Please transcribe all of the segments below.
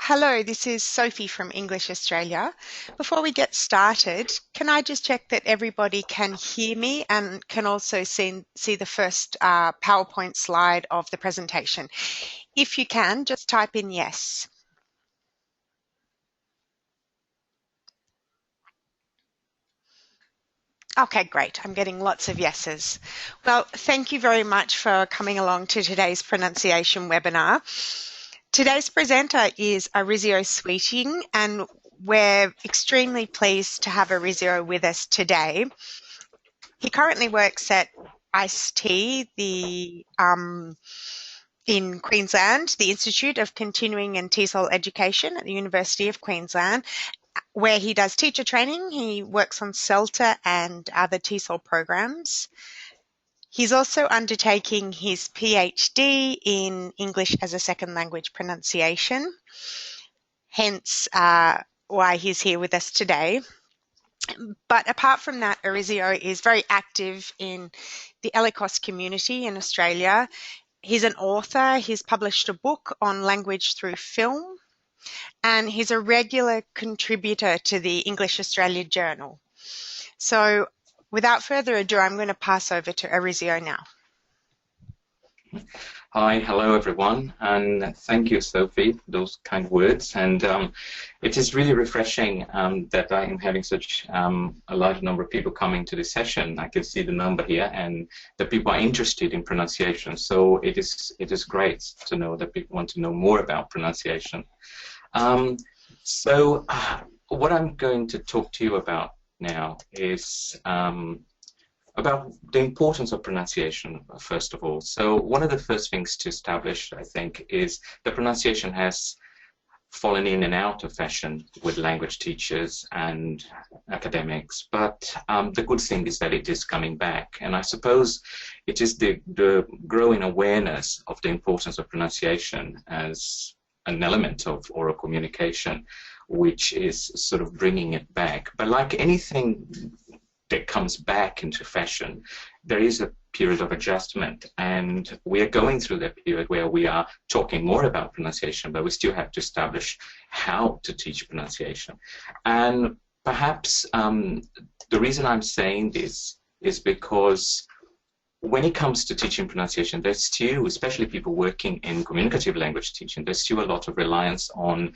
Hello, this is Sophie from English Australia. Before we get started, can I just check that everybody can hear me and can also see the first PowerPoint slide of the presentation? If you can, just type in yes. Okay, great. I'm getting lots of yeses. Well, thank you very much for coming along to today's pronunciation webinar. Today's presenter is Arizio Sweeting, and we're extremely pleased to have Arizio with us today. He currently works at ICT, in Queensland, the Institute of Continuing and TESOL Education at the University of Queensland, where he does teacher training. He works on CELTA and other TESOL programs. He's also undertaking his PhD in English as a second language pronunciation, hence why he's here with us today. But apart from that, Arizio is very active in the ELICOS community in Australia. He's an author. He's published a book on language through film, and he's a regular contributor to the English Australia Journal. So without further ado, I'm going to pass over to Arizio now. Hi, hello everyone, and thank you, Sophie, for those kind words. And it is really refreshing that I am having such a large number of people coming to this session. I can see the number here, and that people are interested in pronunciation. So it is great to know that people want to know more about pronunciation. What I'm going to talk to you about now is about the importance of pronunciation, first of all. So one of the first things to establish, I think, is that pronunciation has fallen in and out of fashion with language teachers and academics, but the good thing is that it is coming back. And I suppose it is the growing awareness of the importance of pronunciation as an element of oral communication, which is sort of bringing it back. But like anything that comes back into fashion, there is a period of adjustment, and we are going through that period where we are talking more about pronunciation, but we still have to establish how to teach pronunciation. And perhaps the reason I'm saying this is because when it comes to teaching pronunciation, there's still, especially people working in communicative language teaching, there's still a lot of reliance on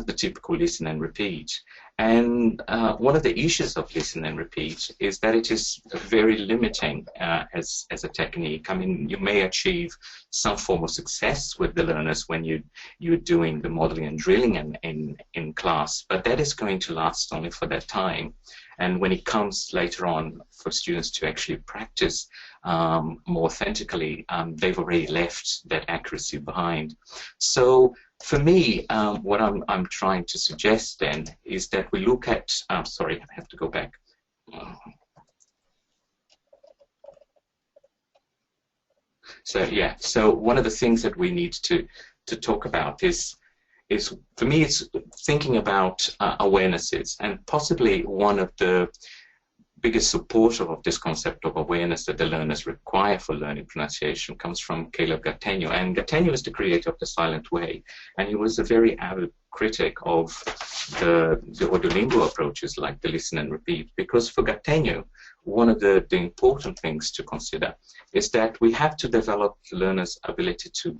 the typical listen and repeat. And one of the issues of listen and repeat is that it is very limiting as a technique. I mean, you may achieve some form of success with the learners when you're doing the modeling and drilling in class, but that is going to last only for that time. And when it comes later on for students to actually practice more authentically, they've already left that accuracy behind. So for me, what I'm trying to suggest then is that we look at, sorry, I have to go back. So yeah, so one of the things that we need to talk about is for me, it's thinking about awarenesses, and possibly one of the biggest supporter of this concept of awareness that the learners require for learning pronunciation comes from Caleb Gattegno. And Gattegno is the creator of the silent way, and he was a very avid critic of the audiolingual approaches like the listen and repeat, because for Gattegno, one of the important things to consider is that we have to develop learners' ability to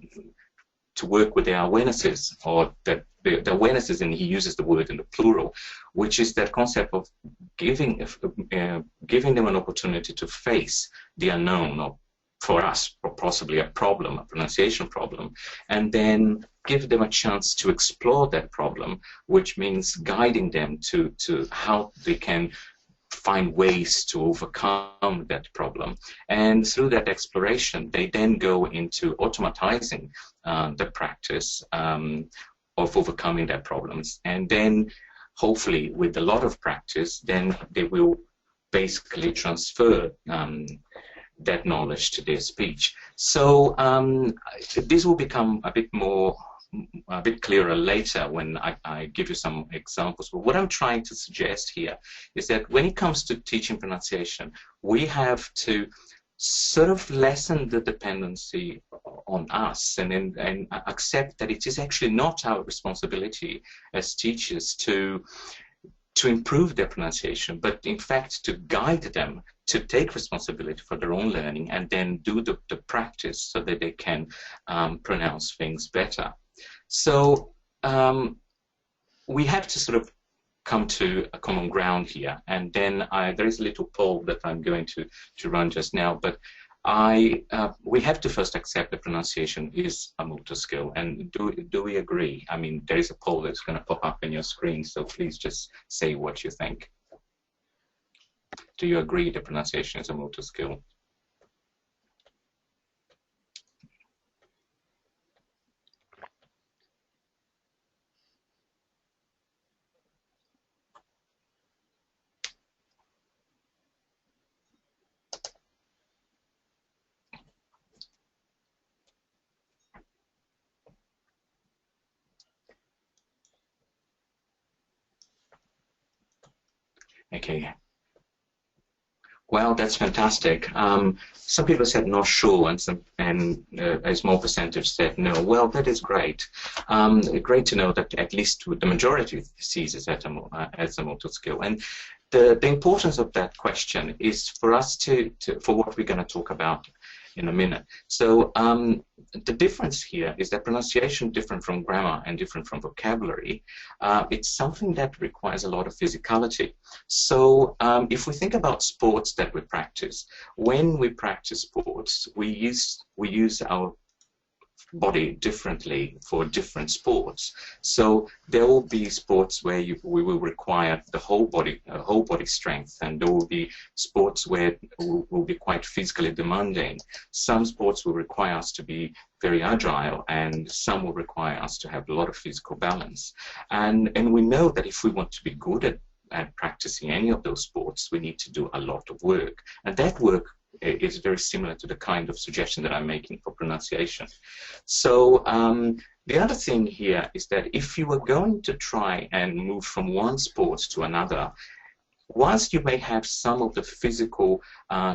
work with their awarenesses, or that the awarenesses, and he uses the word in the plural, which is that concept of giving them an opportunity to face the unknown, or for us, or possibly a problem, a pronunciation problem, and then give them a chance to explore that problem, which means guiding them to how they can find ways to overcome that problem. And through that exploration, they then go into automatizing the practice of overcoming their problems. And then hopefully with a lot of practice, then they will basically transfer that knowledge to their speech. So this will become a bit clearer later when I give you some examples. But what I'm trying to suggest here is that when it comes to teaching pronunciation, we have to sort of lessen the dependency on us, and accept that it is actually not our responsibility as teachers to improve their pronunciation, but in fact to guide them to take responsibility for their own learning and then do the practice so that they can pronounce things better. So we have to sort of come to a common ground here, and then there is a little poll that I'm going to run just now, but we have to first accept that pronunciation is a motor skill. And do we agree? I mean, there is a poll that's going to pop up on your screen, so please just say what you think. Do you agree that pronunciation is a motor skill? Okay. Well, that's fantastic. Some people said not sure, and a small percentage said no. Well, that is great. Great to know that at least the majority sees it as a motor skill. And the importance of that question is for us for what we're going to talk about in a minute. So the difference here is that pronunciation, different from grammar and different from vocabulary, it's something that requires a lot of physicality. So if we think about sports that we practice, when we practice sports, we use our body differently for different sports. So there will be sports where we will require the whole body strength, and there will be sports where will be quite physically demanding. Some sports will require us to be very agile, and some will require us to have a lot of physical balance. And we know that if we want to be good at practicing any of those sports, we need to do a lot of work, and that work is very similar to the kind of suggestion that I'm making for pronunciation. So the other thing here is that if you are going to try and move from one sport to another, whilst you may have some of the physical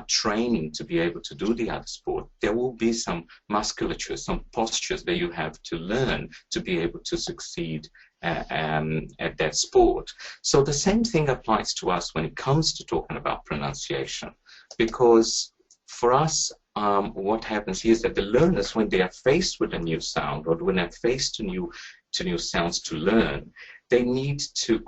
training to be able to do the other sport, there will be some musculature, some postures that you have to learn to be able to succeed at that sport. So the same thing applies to us when it comes to talking about pronunciation, because for us, what happens here is that the learners, when they are faced with a new sound, or when they're faced to new sounds to learn, they need to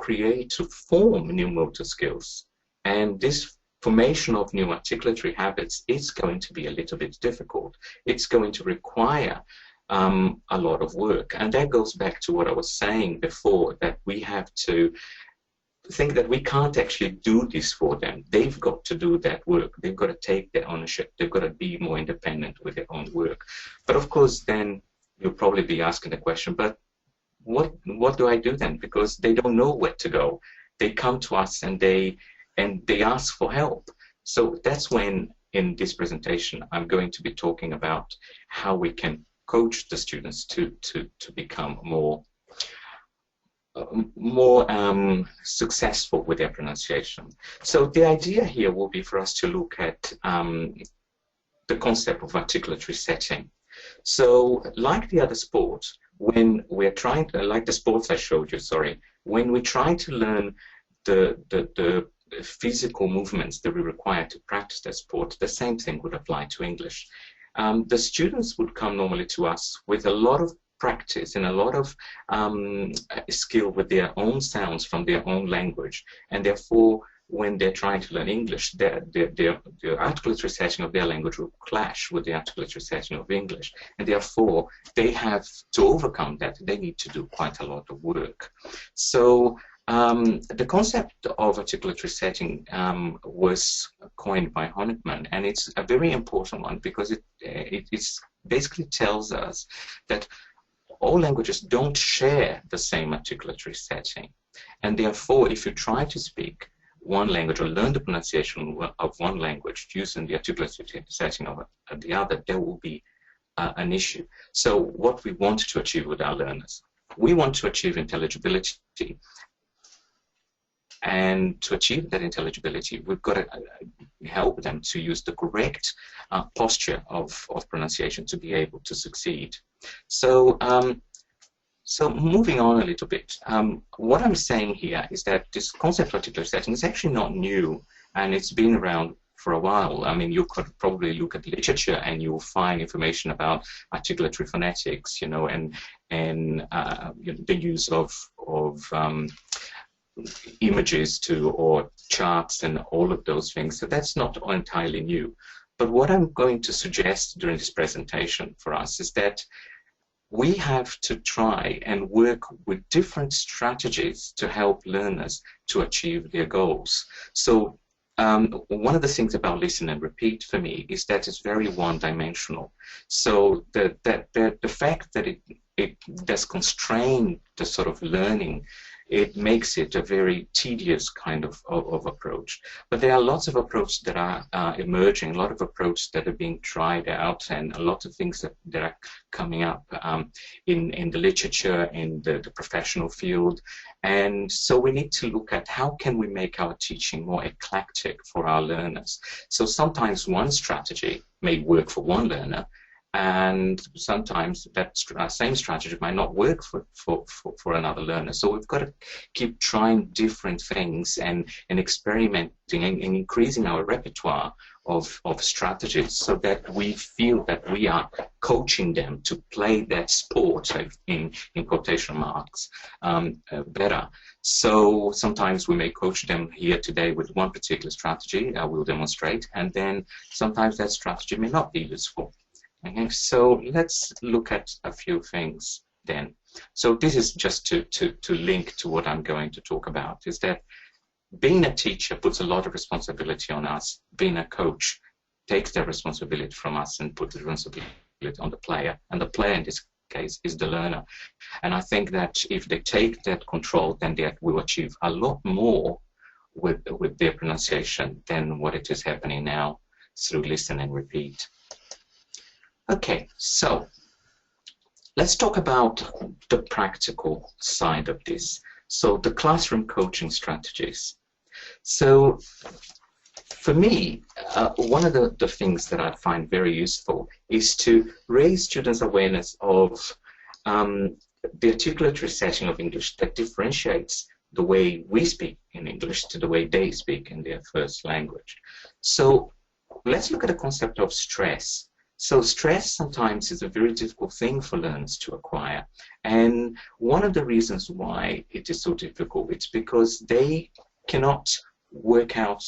form new motor skills. And this formation of new articulatory habits is going to be a little bit difficult. It's going to require a lot of work. And that goes back to what I was saying before, that we have to think that we can't actually do this for them. They've got to do that work. They've got to take their ownership. They've got to be more independent with their own work. But of course, then you'll probably be asking the question, but what do I do then? Because they don't know where to go. They come to us and they ask for help. So that's when, in this presentation, I'm going to be talking about how we can coach the students to become more successful with their pronunciation. So the idea here will be for us to look at the concept of articulatory setting. So like the other sports, when we're trying to, like the sports I showed you, sorry, when we try to learn the physical movements that we require to practice that sport, the same thing would apply to English. The students would come normally to us with a lot of practice and a lot of skill with their own sounds from their own language, and therefore when they're trying to learn English, the articulatory setting of their language will clash with the articulatory setting of English, and therefore they have to overcome that. They need to do quite a lot of work. So the concept of articulatory setting was coined by Honickman, and it's a very important one because it basically tells us that all languages don't share the same articulatory setting, and therefore if you try to speak one language or learn the pronunciation of one language using the articulatory setting of the other, there will be an issue. So what we want to achieve with our learners, we want to achieve intelligibility And to achieve that intelligibility, we've got to help them to use the correct posture of pronunciation to be able to succeed. So, so moving on a little bit, what I'm saying here is that this concept of articulatory setting is actually not new, and it's been around for a while. I mean, you could probably look at literature and you'll find information about articulatory phonetics, you know, and you know, the use of images or charts and all of those things. So that's not entirely new. But what I'm going to suggest during this presentation for us is that we have to try and work with different strategies to help learners to achieve their goals. So one of the things about listen and repeat for me is that it's very one-dimensional. So the fact that it does constrain the sort of learning, it makes it a very tedious kind of approach. But there are lots of approaches that are emerging, a lot of approaches that are being tried out, and a lot of things that are coming up in the literature, in the professional field. And so we need to look at how can we make our teaching more eclectic for our learners. So sometimes one strategy may work for one learner, and sometimes that same strategy might not work for another learner. So we've got to keep trying different things and experimenting and increasing our repertoire of strategies so that we feel that we are coaching them to play that sport, in quotation marks, better. So sometimes we may coach them here today with one particular strategy, we'll demonstrate, and then sometimes that strategy may not be useful. Okay, so let's look at a few things then. So this is just to link to what I'm going to talk about, is that being a teacher puts a lot of responsibility on us. Being a coach takes that responsibility from us and puts the responsibility on the player. And the player in this case is the learner. And I think that if they take that control, then they will achieve a lot more with their pronunciation than what it is happening now through listen and repeat. Okay, so let's talk about the practical side of this. So the classroom coaching strategies. So for me, one of the things that I find very useful is to raise students' awareness of the articulatory setting of English that differentiates the way we speak in English to the way they speak in their first language. So let's look at the concept of stress. So stress sometimes is a very difficult thing for learners to acquire. And one of the reasons why it is so difficult is because they cannot work out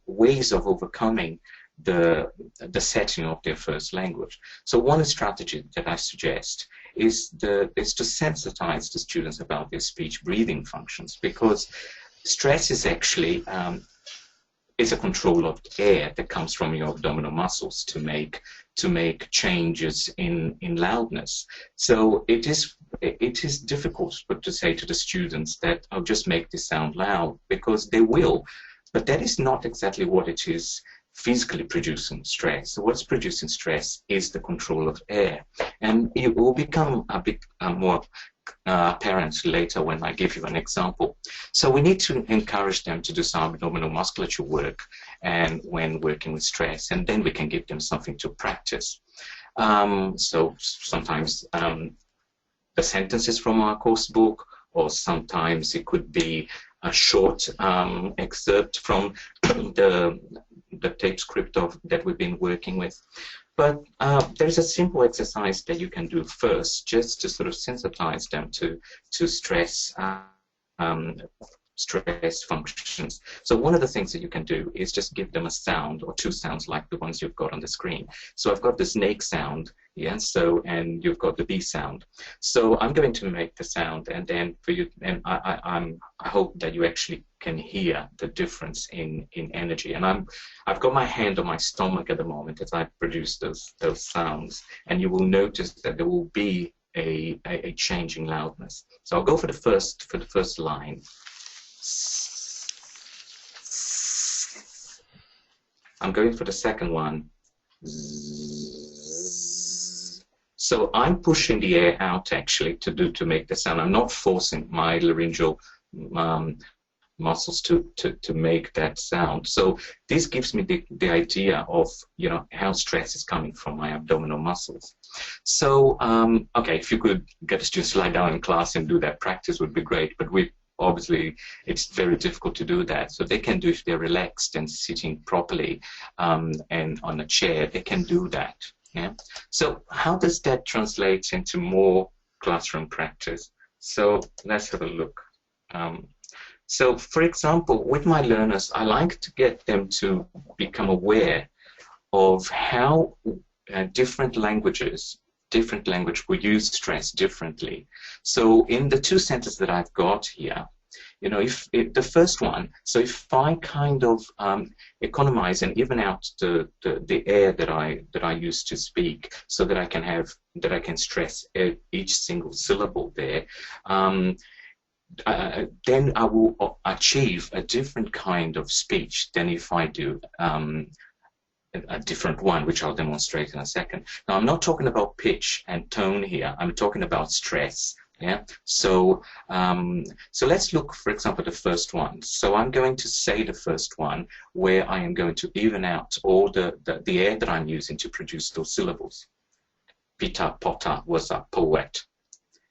ways of overcoming the setting of their first language. So one strategy that I suggest is to sensitize the students about their speech breathing functions, because stress is actually is a control of air that comes from your abdominal muscles to make changes in loudness. So it is difficult to say to the students that I'll just make this sound loud, because they will, but that is not exactly what it is physically producing stress. So what's producing stress is the control of air, and it will become a bit more apparent later when I give you an example. So we need to encourage them to do some abdominal musculature work and when working with stress, and then we can give them something to practice. So sometimes the sentences from our course book, or sometimes it could be a short excerpt from the tape script that we've been working with. But there's a simple exercise that you can do first, just to sort of sensitize them to stress stress functions. So one of the things that you can do is just give them a sound or two sounds like the ones you've got on the screen. So I've got the snake sound, yeah, so, and you've got the bee sound. So I'm going to make the sound, and then for you, and I hope that you actually can hear the difference in energy. And I've got my hand on my stomach at the moment as I produce those sounds, and you will notice that there will be a change in loudness. So I'll go for the first line. I'm going for the second one. So I'm pushing the air out actually to make the sound. I'm not forcing my laryngeal muscles to make that sound. So this gives me the idea of, you know, how stress is coming from my abdominal muscles. So, okay, if you could get the students to lie down in class and do that practice would be great, but obviously it's very difficult to do that. So they can do, if they're relaxed and sitting properly and on a chair, they can do that. Yeah. So how does that translate into more classroom practice? So let's have a look. So for example, with my learners, I like to get them to become aware of how different language will use stress differently. So in the two sentences that I've got here, you know, if the first one, so if I kind of economize and even out the air that I use to speak, so that I can stress each single syllable there, then I will achieve a different kind of speech than if I do a different one, which I'll demonstrate in a second. Now, I'm not talking about pitch and tone here. I'm talking about stress. Yeah. So, so let's look, for example, the first one. So I'm going to say the first one where I am going to even out all the air that I'm using to produce those syllables. Peter Potter was a poet.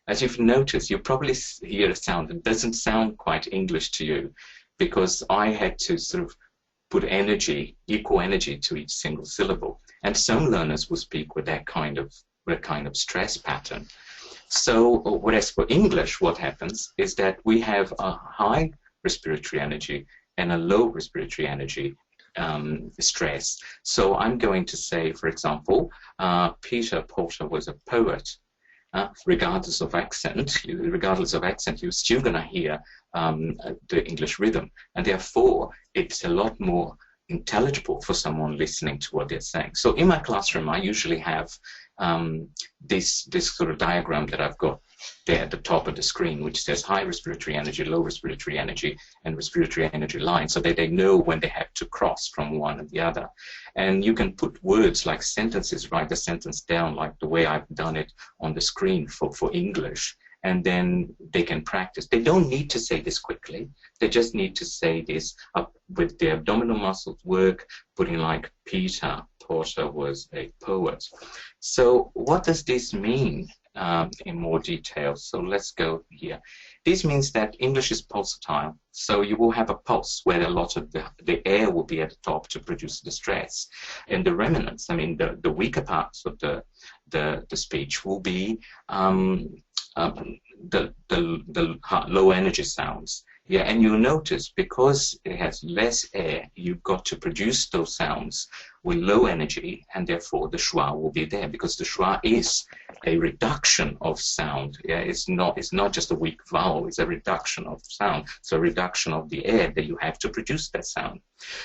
As you've noticed, you probably hear a sound that doesn't sound quite English to you, because I had to sort of put energy, equal energy to each single syllable. And some learners will speak with that kind of stress pattern. So whereas for English, what happens is that we have a high respiratory energy and a low respiratory energy stress. So I'm going to say, for example, Peter Porter was a poet. Regardless of accent, you're still going to hear the English rhythm, and therefore it's a lot more intelligible for someone listening to what they're saying. So in my classroom, I usually have this sort of diagram that I've got there at the top of the screen, which says high respiratory energy, low respiratory energy, and respiratory energy line, so that they know when they have to cross from one and the other. And you can put words like sentences, write the sentence down like the way I've done it on the screen for English, and then they can practice. They don't need to say this quickly. They just need to say this with their abdominal muscles work, putting like Peter Porter was a poet. So what does this mean in more detail? So let's go here. This means that English is pulsatile. So you will have a pulse where a lot of the air will be at the top to produce the stress. And the remnants, I mean, the weaker parts of the speech will be the low energy sounds. Yeah, and you'll notice because it has less air, you've got to produce those sounds with low energy, and therefore the schwa will be there, because the schwa is a reduction of sound. Yeah, it's not just a weak vowel, it's a reduction of sound. So a reduction of the air that you have to produce that sound.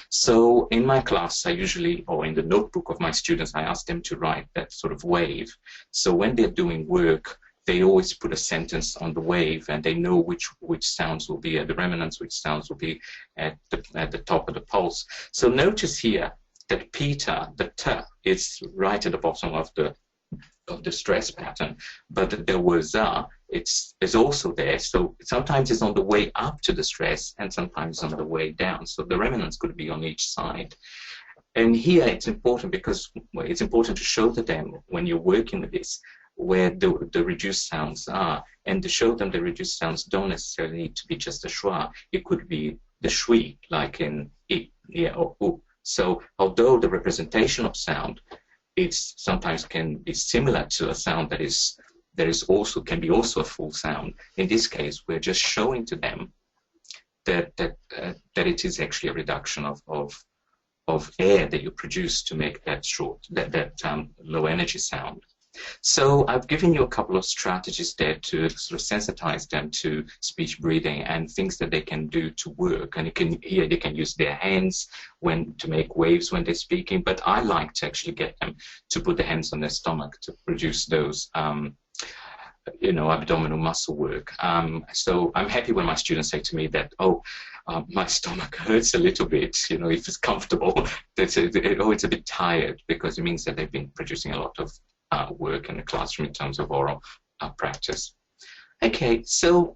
So in my class, I usually, or in the notebook of my students, I ask them to write that sort of wave. So when they're doing work, they always put a sentence on the wave, and they know which sounds will be at the remnants, which sounds will be at the top of the pulse. So notice here that Peter, the T, is right at the bottom of the stress pattern, but the was it's also there. So sometimes it's on the way up to the stress, and sometimes on the way down. So the remnants could be on each side. And here it's important because it's important to show to them when you're working with this where the reduced sounds are, and to show them the reduced sounds don't necessarily need to be just a schwa. It could be the shui, like in I, yeah, or u. So although the representation of sound sometimes can be similar to a sound that is also can be also a full sound. In this case, we're just showing to them that it is actually a reduction of air that you produce to make that low energy sound. So I've given you a couple of strategies there to sort of sensitize them to speech breathing and things that they can do to work. And they can use their hands to make waves when they're speaking. But I like to actually get them to put their hands on their stomach to produce those, abdominal muscle work. So I'm happy when my students say to me that, my stomach hurts a little bit, if it's comfortable. It's a bit tired, because it means that they've been producing a lot of work in the classroom in terms of oral practice. Okay, so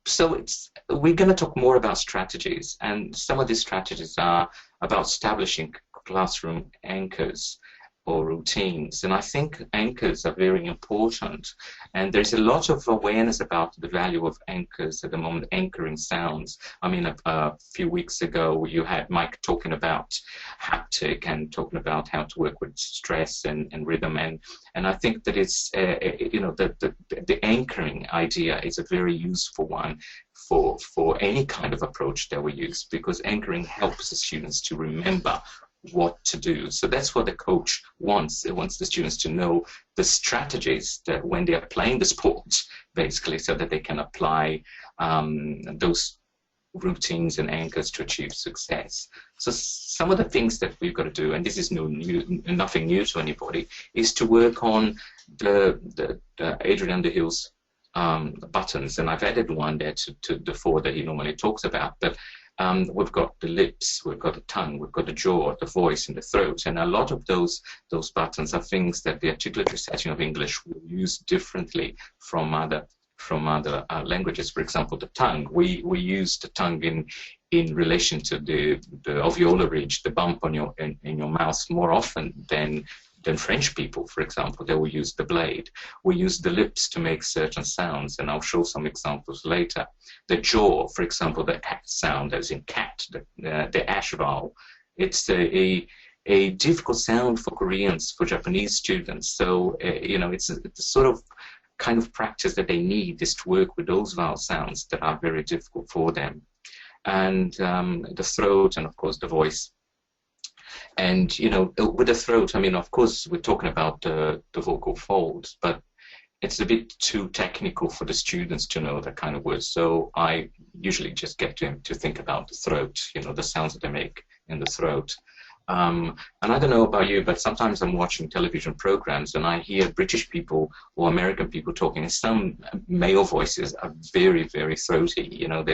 So we're going to talk more about strategies, and some of these strategies are about establishing classroom anchors or routines. And I think anchors are very important. And there's a lot of awareness about the value of anchors at the moment, anchoring sounds. I mean, a few weeks ago, you had Mike talking about haptic and talking about how to work with stress and rhythm. And I think that it's, you know, the anchoring idea is a very useful one for any kind of approach that we use, because anchoring helps the students to remember what to do. So that's what the coach wants. It wants the students to know the strategies that when they are playing the sport, basically, so that they can apply those routines and anchors to achieve success. So some of the things that we've got to do, and this is nothing new to anybody, is to work on the Adrian Underhill's buttons, and I've added one there to the four that he normally talks about. But we've got the lips, we've got the tongue, we've got the jaw, the voice, and the throat. And a lot of those buttons are things that the articulatory setting of English will use differently from other languages. For example, the tongue. We use the tongue in relation to the alveolar ridge, the bump on in your mouth, more often than French people, for example. They will use the blade. We use the lips to make certain sounds, and I'll show some examples later. The jaw, for example, the sound, as in cat, the ash vowel. It's a difficult sound for Koreans, for Japanese students. So, you know, it's a sort of kind of practice that they need, is to work with those vowel sounds that are very difficult for them. And the throat, and of course the voice. And, you know, with the throat, I mean, of course, we're talking about the vocal folds, but it's a bit too technical for the students to know that kind of words. So I usually just get them to think about the throat, you know, the sounds that they make in the throat. And I don't know about you, but sometimes I'm watching television programs and I hear British people or American people talking, and some male voices are very, very throaty, you know,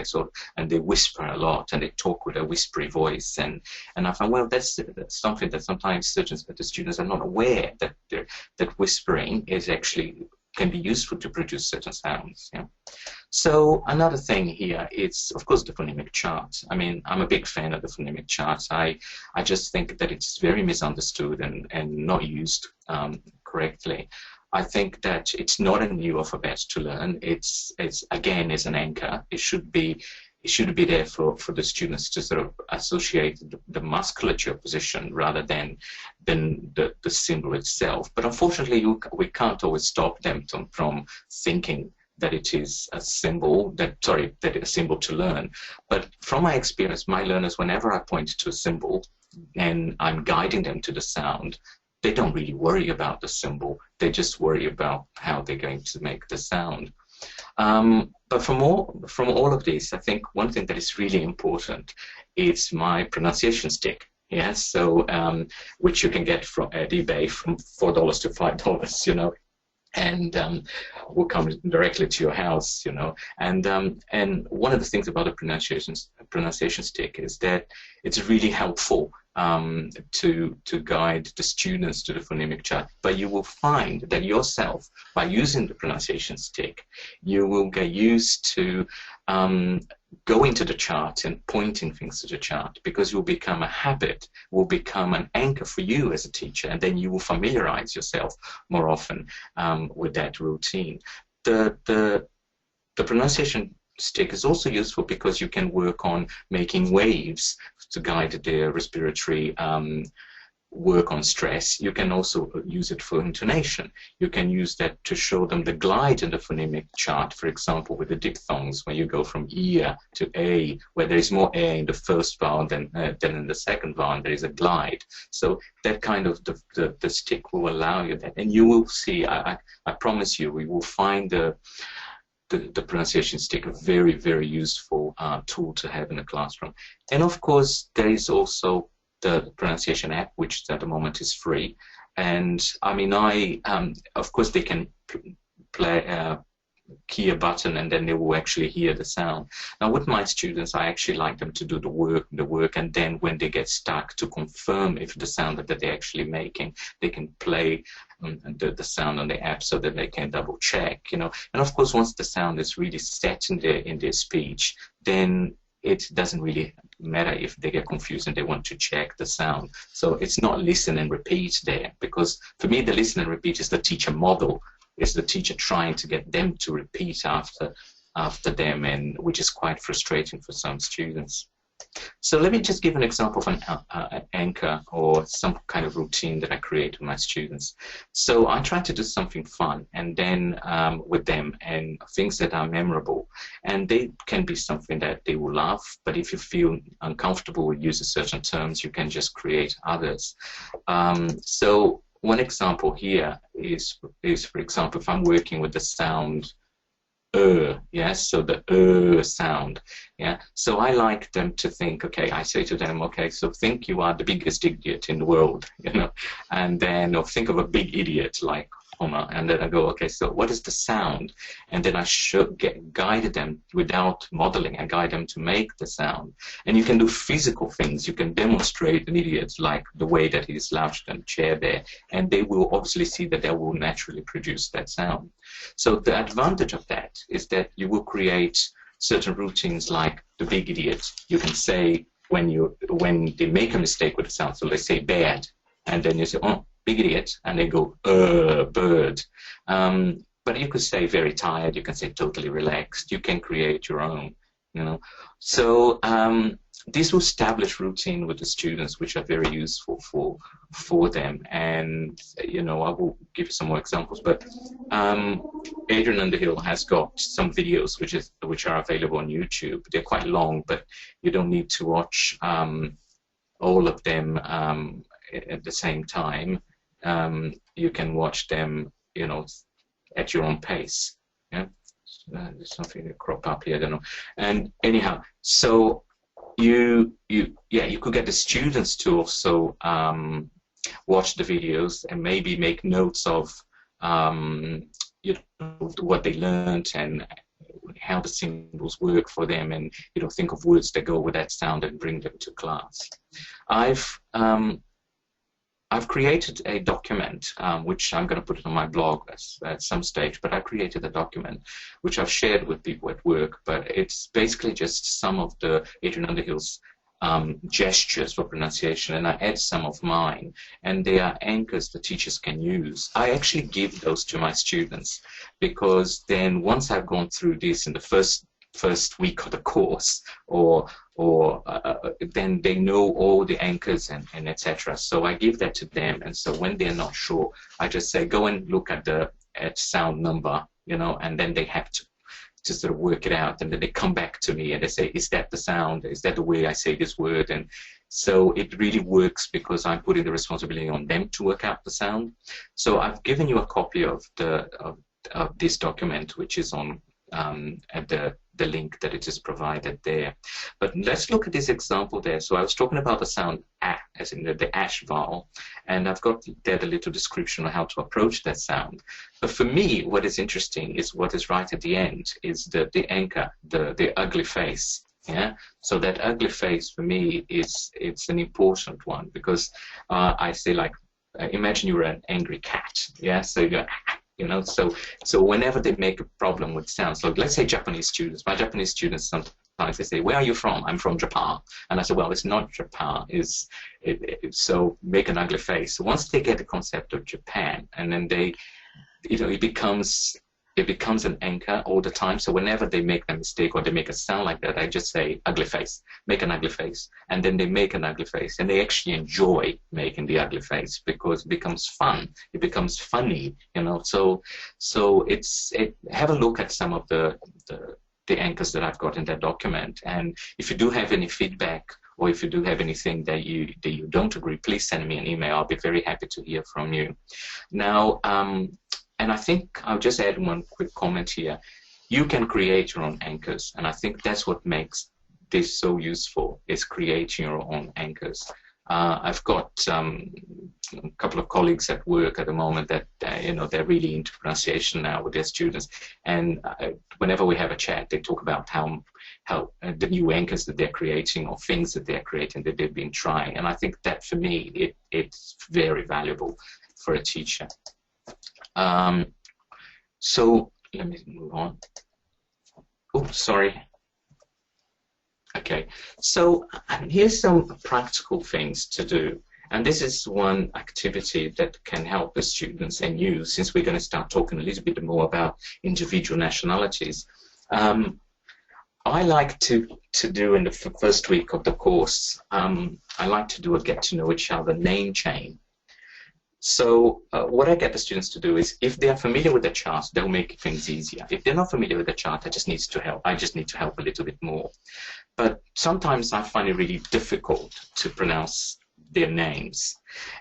and they whisper a lot and they talk with a whispery voice. And I find, well, that's something that sometimes the students are not aware that whispering is actually can be useful to produce certain sounds. Yeah. So another thing here is, of course, the phonemic chart. I mean, I'm a big fan of the phonemic charts. I just think that it's very misunderstood and not used correctly. I think that it's not a new alphabet to learn. It's again, is an anchor. It should be there for the students to sort of associate the musculature position rather than the symbol itself. But unfortunately, we can't always stop them from thinking that it is a symbol, that it's a symbol to learn. But from my experience, my learners, whenever I point to a symbol and I'm guiding them to the sound, they don't really worry about the symbol. They just worry about how they're going to make the sound. But from all of this, I think one thing that is really important is my pronunciation stick. Yes, so which you can get at eBay from $4 to $5, you know, and will come directly to your house, you know. And one of the things about the pronunciation stick is that it's really helpful to guide the students to the phonemic chart. But you will find that yourself, by using the pronunciation stick, you will get used to going to the chart and pointing things to the chart, because you'll become a habit, will become an anchor for you as a teacher, and then you will familiarize yourself more often with that routine. The pronunciation stick is also useful because you can work on making waves to guide their respiratory work on stress. You can also use it for intonation. You can use that to show them the glide in the phonemic chart, for example, with the diphthongs, when you go from ear to a, where there is more air in the first vowel than in the second vowel, and there is a glide. So that kind of the stick will allow you that, and you will see, I promise you, we will find the pronunciation stick a very, very useful tool to have in the classroom. And of course, there is also the pronunciation app, which at the moment is free. And I mean, of course, they can key a button and then they will actually hear the sound. Now, with my students, I actually like them to do the work, and then when they get stuck, to confirm if the sound that they're actually making, they can play the sound on the app so that they can double check, you know. And of course, once the sound is really set in their speech, then it doesn't really matter if they get confused and they want to check the sound. So it's not listen and repeat there, because for me, the listen and repeat is the teacher model. It's the teacher trying to get them to repeat after them, and which is quite frustrating for some students. So let me just give an example of an anchor or some kind of routine that I create with my students. So I try to do something fun and then with them, and things that are memorable. And they can be something that they will love, but if you feel uncomfortable with using certain terms, you can just create others. So one example here is, for example, if I'm working with the sound yes, so the sound, yeah. So I like them to think, okay, I say to them, okay, so think you are the biggest idiot in the world, you know, and then, or think of a big idiot like Homer, and then I go, okay, so what is the sound? And then I should guide them without modeling. I guide them to make the sound. And you can do physical things. You can demonstrate an idiot, like the way that he's slouched in the chair there, and they will obviously see that they will naturally produce that sound. So the advantage of that is that you will create certain routines like the big idiot. You can say when they make a mistake with the sound, so let's say bad, and then you say, oh, big idiot, and they go, bird. But you could say very tired, you can say totally relaxed, you can create your own, you know. So this will establish routine with the students, which are very useful for them. And, you know, I will give you some more examples, but Adrian Underhill has got some videos which are available on YouTube. They're quite long, but you don't need to watch all of them at the same time. You can watch them, you know, at your own pace. Yeah, there's something that crop up here, I don't know. And anyhow, so you could get the students to also watch the videos and maybe make notes of you know, what they learned and how the symbols work for them, and you know, think of words that go with that sound and bring them to class. I've created a document, which I'm going to put it on my blog at some stage, but I created a document which I've shared with people at work, but it's basically just some of the Adrian Underhill's gestures for pronunciation, and I add some of mine, and they are anchors the teachers can use. I actually give those to my students, because then once I've gone through this in the first week of the course, or then they know all the anchors and etc. So I give that to them, and so when they're not sure, I just say go and look at sound number, you know, and then they have to sort of work it out, and then they come back to me and they say, is that the sound? Is that the way I say this word? And so it really works because I'm putting the responsibility on them to work out the sound. So I've given you a copy of this document, which is on at the link that it is provided there. But let's look at this example there. So I was talking about the sound A, as in the ash vowel, and I've got there the little description on how to approach that sound. But for me, what is interesting is what is right at the end, is the anchor, the ugly face. Yeah, so that ugly face for me it's an important one, because I say, like, imagine you're an angry cat. Yeah, so you're, you know, so whenever they make a problem with sounds, like let's say Japanese students, my Japanese students sometimes they say, where are you from? I'm from Japan. And I say, well, it's not Japan, so make an ugly face. So once they get the concept of Japan, and then they, you know, it becomes an anchor all the time. So whenever they make a mistake or they make a sound like that, I just say ugly face, make an ugly face, and then they make an ugly face, and they actually enjoy making the ugly face because it becomes fun, it becomes funny, you know. So have a look at some of the anchors that I've got in that document, and if you do have any feedback, or if you do have anything that you don't agree, please send me an email. I'll be very happy to hear from you. Now, and I think I'll just add one quick comment here. You can create your own anchors, and I think that's what makes this so useful, is creating your own anchors. I've got a couple of colleagues at work at the moment that you know, they're really into pronunciation now with their students, and whenever we have a chat, they talk about how the new anchors that they're creating, or things that they're creating that they've been trying, and I think that for me it's very valuable for a teacher. So let me move on. Oh, sorry. Okay, so here's some practical things to do. And this is one activity that can help the students and you, since we're going to start talking a little bit more about individual nationalities. I like to do in the first week of the course, I like to do a get to know each other name chain. So what I get the students to do is, if they are familiar with the chart, they'll make things easier. If they're not familiar with the chart, I just need to help a little bit more. But sometimes I find it really difficult to pronounce their names.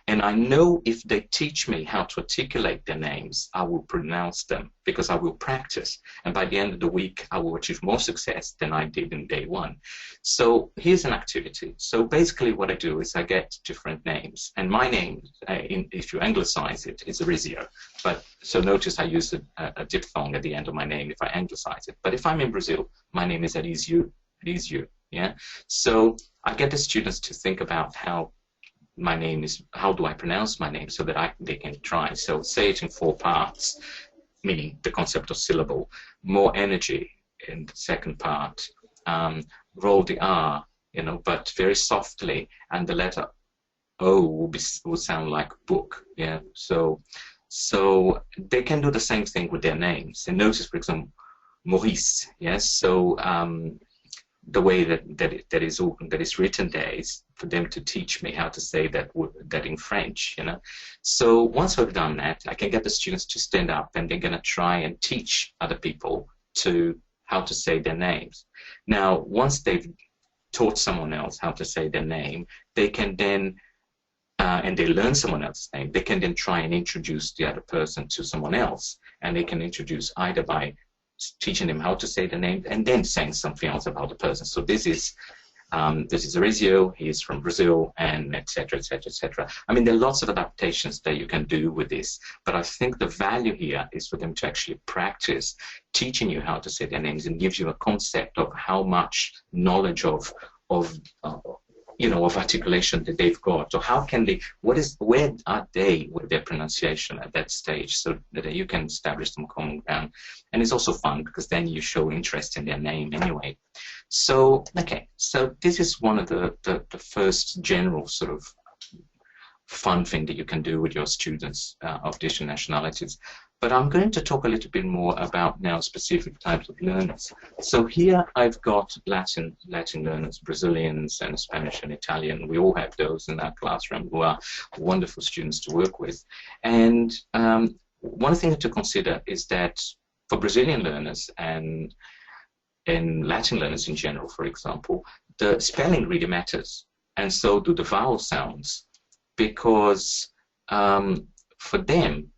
And I know if they teach me how to articulate their names, I will pronounce them because I will practice. And by the end of the week, I will achieve more success than I did in day one. So here's an activity. So basically what I do is I get different names. And my name, if you anglicize it, is Arizio. But so notice I use a diphthong at the end of my name if I anglicize it. But if I'm in Brazil, my name is Arizio. Yeah. So I get the students to think about how my name is, how do I pronounce my name, so that they can try. So say it in 4 parts, meaning the concept of syllable, more energy in the second part, roll the R, but very softly, and the letter O will sound like book. Yeah. So they can do the same thing with their names. And notice, for example, Maurice. Yes. So the way that is written there is for them to teach me how to say that in French, So once I've done that, I can get the students to stand up, and they're going to try and teach other people how to say their names. Now, once they've taught someone else how to say their name, they can then, and they learn someone else's name, they can then try and introduce the other person to someone else, and they can introduce either by teaching them how to say the name and then saying something else about the person. So this is Arizio, he is from Brazil, and etc., etc., etc. I mean, there are lots of adaptations that you can do with this, but I think the value here is for them to actually practice teaching you how to say their names, and gives you a concept of how much knowledge of articulation that they've got, or how can they, where are they with their pronunciation at that stage, so that you can establish some common ground. And it's also fun because then you show interest in their name anyway. So, okay, so this is one of the first general sort of fun thing that you can do with your students of different nationalities. But I'm going to talk a little bit more about now specific types of learners. So here I've got Latin learners, Brazilians and Spanish and Italian. We all have those in our classroom who are wonderful students to work with. And one thing to consider is that for Brazilian learners and Latin learners in general, for example, the spelling really matters. And so do the vowel sounds, because for them,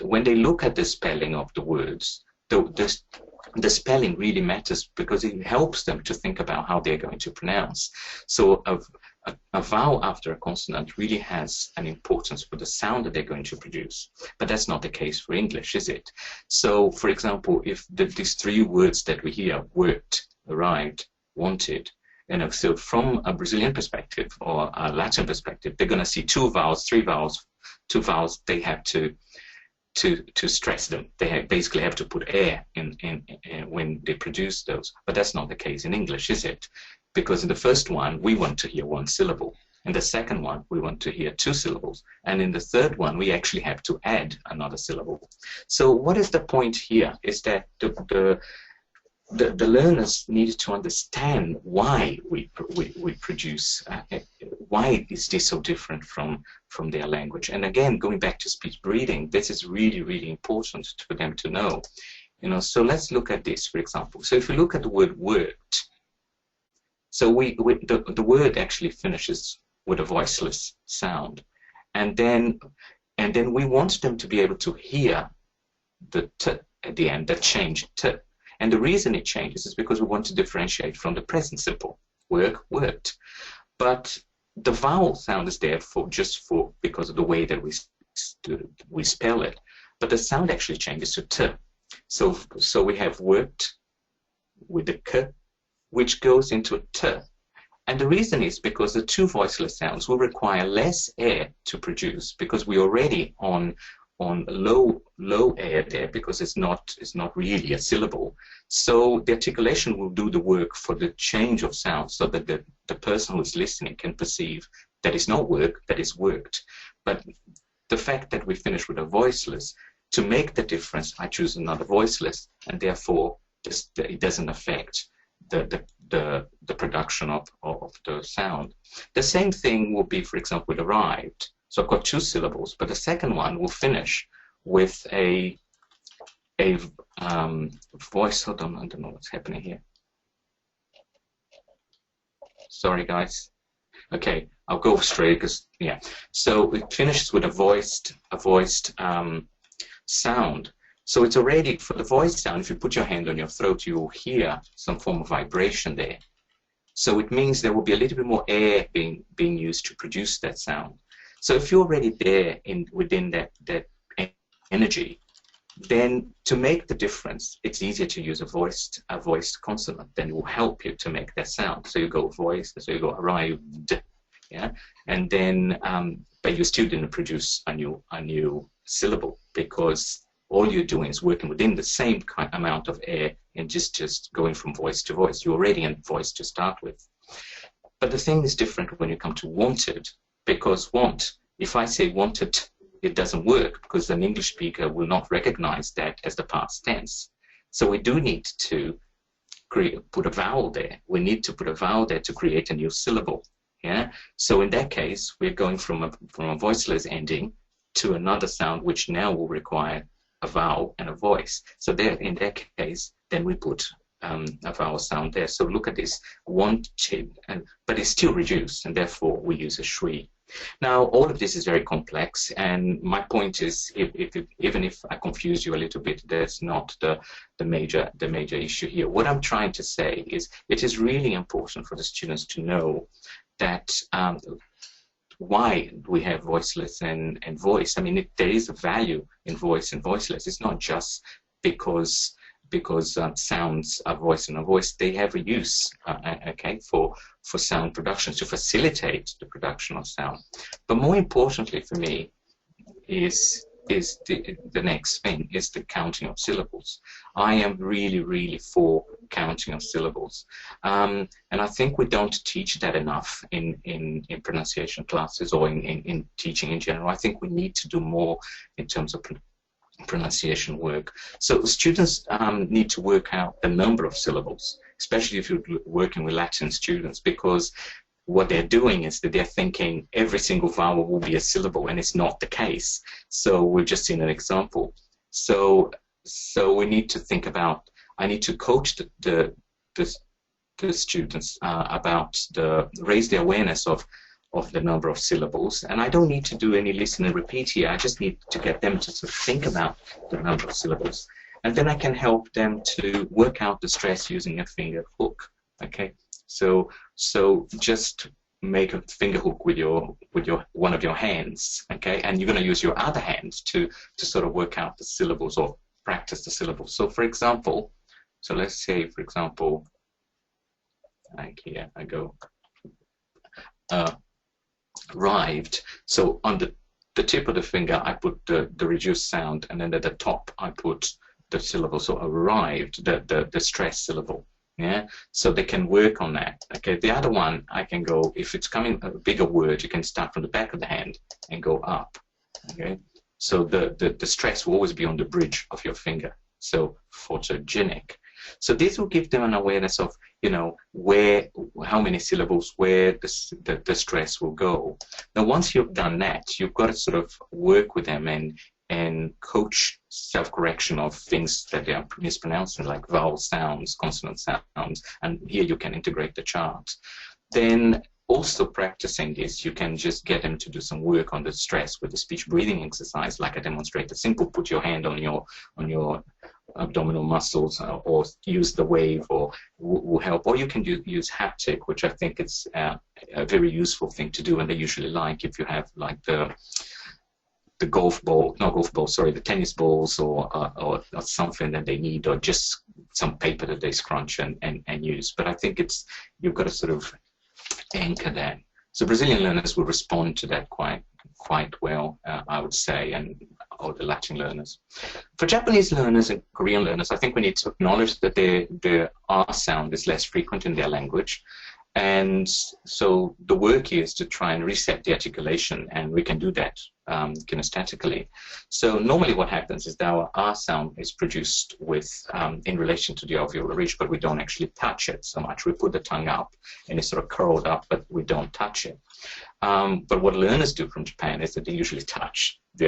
when they look at the spelling of the words, the spelling really matters because it helps them to think about how they're going to pronounce. So a vowel after a consonant really has an importance for the sound that they're going to produce. But that's not the case for English, is it? So, for example, if these 3 words that we hear, worked, arrived, wanted, so from a Brazilian perspective or a Latin perspective, they're going to see 2 vowels, 3 vowels, 2 vowels. They have to stress them. They basically have to put air in when they produce those. But that's not the case in English, is it? Because in the first one, we want to hear 1 syllable. In the second one, we want to hear 2 syllables. And in the third one, we actually have to add another syllable. So what is the point here is that the learners needed to understand why we produce, why is this so different from their language. And again, going back to speech breeding, this is really, really important for them to know. So let's look at this, for example. So if you look at the word worked, so the word actually finishes with a voiceless sound. And then we want them to be able to hear the t at the end, that change t. And the reason it changes is because we want to differentiate from the present simple. Work, worked. But the vowel sound is there because of the way that we spell it. But the sound actually changes to t. So we have worked with the k, which goes into a t. And the reason is because the 2 voiceless sounds will require less air to produce, because we're already on on low air there because it's not really a syllable. So the articulation will do the work for the change of sound, so that the person who is listening can perceive that it's not work, that it's worked. But the fact that we finish with a voiceless, to make the difference, I choose another voiceless, and therefore it doesn't affect the production of the sound. The same thing will be, for example, with arrived. So I've got two syllables, but the second one will finish with a voice. Hold on, I don't know what's happening here. Sorry, guys. Okay, I'll go straight because yeah. So it finishes with a voiced sound. So it's already, for the voice sound, if you put your hand on your throat, you'll hear some form of vibration there. So it means there will be a little bit more air being used to produce that sound. So if you're already there within that energy, then to make the difference, it's easier to use a voiced consonant. Then it will help you to make that sound. So you go voiced, so you go arrived, yeah, and then but you still didn't produce a new syllable, because all you're doing is working within the same amount of air and just going from voice to voice. You're already in voice to start with. But the thing is different when you come to wanted, because want, if I say wanted, it doesn't work because an English speaker will not recognize that as the past tense. So we do need to put a vowel there. We need to put a vowel there to create a new syllable. Yeah. So in that case, we're going from a voiceless ending to another sound, which now will require a vowel and a voice. So there, in that case, then we put a vowel sound there. So look at this, wanted, but it's still reduced, and therefore we use a schwa. Now, all of this is very complex, and my point is, even if I confuse you a little bit, that's not the major issue here. What I'm trying to say is, it is really important for the students to know that why we have voiceless and voice. I mean, there is a value in voice and voiceless. It's not just because sounds are voice and a voice. They have a use, okay, for sound production, to facilitate the production of sound. But more importantly for me is the next thing, is the counting of syllables. I am really for counting of syllables, and I think we don't teach that enough in pronunciation classes or in teaching in general. I think we need to do more in terms of pronunciation work. So students need to work out the number of syllables, especially if you're working with Latin students, because what they're doing is that they're thinking every single vowel will be a syllable, and it's not the case. So we've just seen an example. So we need to think about, I need to coach the students about raise the awareness of the number of syllables, and I don't need to do any listen and repeat here. I just need to get them to sort of think about the number of syllables, and then I can help them to work out the stress using a finger hook. Okay, so just make a finger hook with one of your hands. Okay, and you're going to use your other hand to sort of work out the syllables or practice the syllables. So for example, so let's say for example, like here I go. Arrived. So on the tip of the finger I put the reduced sound, and then at the top I put the syllable. So arrived, the stress syllable. Yeah, so they can work on that. Okay, the other one I can go, if it's coming a bigger word, you can start from the back of the hand and go up. Okay, so the stress will always be on the bridge of your finger. So photogenic. So this will give them an awareness of, you know, how many syllables, where the stress will go. Now, once you've done that, you've got to sort of work with them and coach self-correction of things that they are mispronouncing, like vowel sounds, consonant sounds, and here you can integrate the chart. Then also practicing this, you can just get them to do some work on the stress with the speech breathing exercise, like I demonstrated. Simple, put your hand on your abdominal muscles, or use the wave, or will help. Or you can use Haptic, which I think is a very useful thing to do, and they usually like if you have like the golf ball, not golf ball, sorry, the tennis balls, or something that they need, or just some paper that they scrunch and use. But I think you've got to sort of anchor that. So Brazilian learners will respond to that quite well, I would say, and or the Latin learners. For Japanese learners and Korean learners, I think we need to acknowledge that their R sound is less frequent in their language. And so the work here is to try and reset the articulation, and we can do that kinesthetically. So normally what happens is that our R sound is produced with in relation to the alveolar ridge, but we don't actually touch it so much. We put the tongue up and it's sort of curled up, but we don't touch it. But what learners do from Japan is that they usually touch the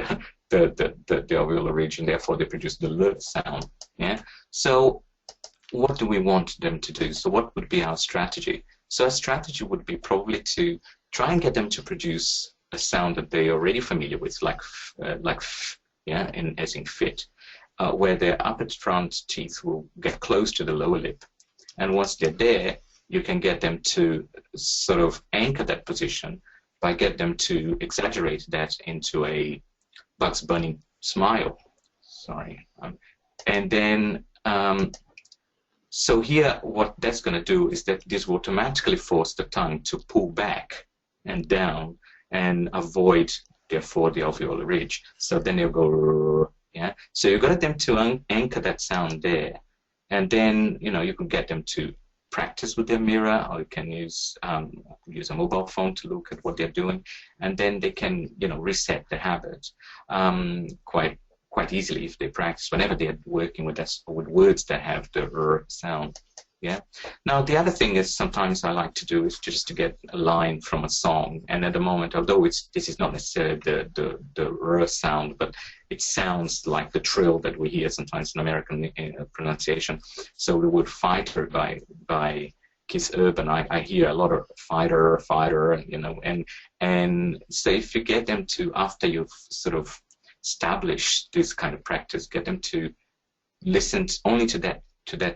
alveolar ridge, and therefore they produce the L sound. Yeah. So what do we want them to do? So what would be our strategy? So our strategy would be probably to try and get them to produce a sound that they're already familiar with, like f, yeah, as in fit, where their upper front teeth will get close to the lower lip. And once they're there, you can get them to sort of anchor that position by getting them to exaggerate that into a Bugs Bunny smile. Sorry. And then so here, what that's going to do is that this will automatically force the tongue to pull back and down and avoid, therefore, the alveolar ridge. So then they'll go, yeah. So you got them to anchor that sound there, and then you can get them to practice with their mirror, or you can use a mobile phone to look at what they're doing, and then they can reset the habit quite easily if they practice whenever they're working with words that have the R sound. Yeah. Now the other thing is sometimes I like to do is just to get a line from a song, and at the moment, although this is not necessarily the R sound, but it sounds like the trill that we hear sometimes in American pronunciation. So the word fighter by Keith Urban, I hear a lot of fighter, and so if you get them to, after you've sort of establish this kind of practice, get them to listen only to that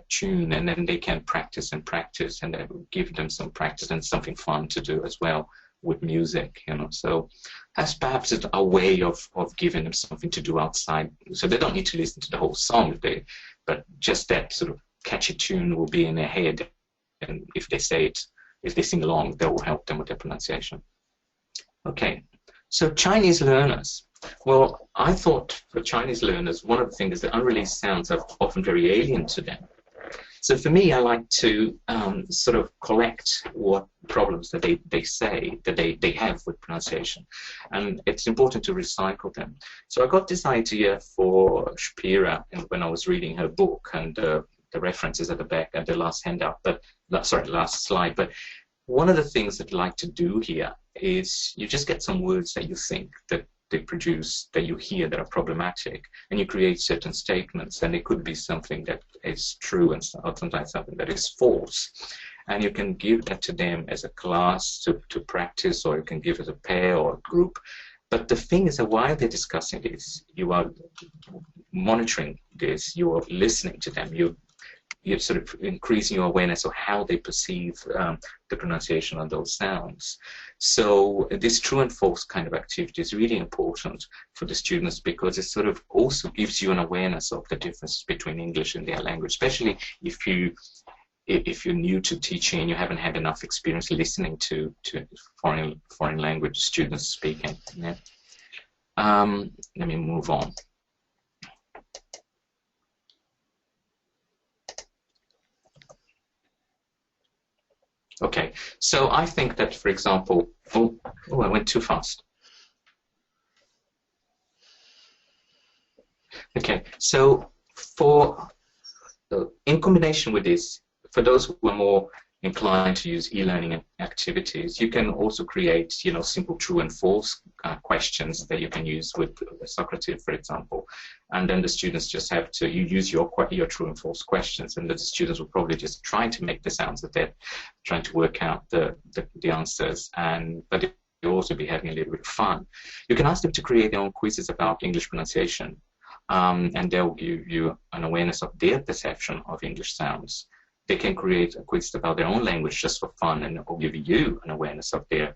tune, and then they can practice, and that will give them some practice and something fun to do as well with music, So that's perhaps a way of giving them something to do outside, so they don't need to listen to the whole song, but just that sort of catchy tune will be in their head, and if they sing along, that will help them with their pronunciation. Okay, so Chinese learners. Well, I thought for Chinese learners, one of the things is that unreleased sounds are often very alien to them. So for me, I like to sort of collect what problems that they say that they have with pronunciation, and it's important to recycle them. So I got this idea for Shapira when I was reading her book, and the references at the back at the last handout, last slide. But one of the things that I like to do here is you just get some words that you think that they produce, that you hear, that are problematic, and you create certain statements, and it could be something that is true and sometimes something that is false, and you can give that to them as a class to practice, or you can give as a pair or a group. But the thing is that while they're discussing this, you are monitoring this, you are listening to them, you're sort of increasing your awareness of how they perceive the pronunciation of those sounds. So this true and false kind of activity is really important for the students, because it sort of also gives you an awareness of the differences between English and their language, especially if you're new to teaching and you haven't had enough experience listening to foreign language students speaking. Yeah. Let me move on. Okay, so I think that, for example, oh, I went too fast. Okay, so in combination with this, for those who are more inclined to use e-learning activities, you can also create, simple true and false questions that you can use with Socrates, for example. And then the students just have to, you use your true and false questions, and the students will probably just try to make the sounds that they're trying to work out the answers, but you'll also be having a little bit of fun. You can ask them to create their own quizzes about English pronunciation, and they'll give you an awareness of their perception of English sounds. They can create a quiz about their own language just for fun, and it will give you an awareness of their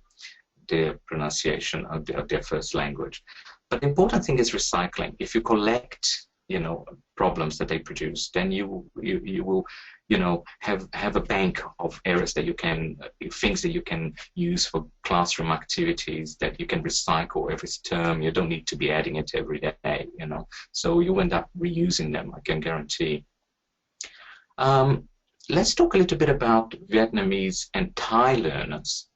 pronunciation of their first language. But the important thing is recycling. If you collect problems that they produce, then you will have a bank of errors that you can, things that you can use for classroom activities that you can recycle every term. You don't need to be adding it every day, so you end up reusing them, I can guarantee. Let's talk a little bit about Vietnamese and Thai learners.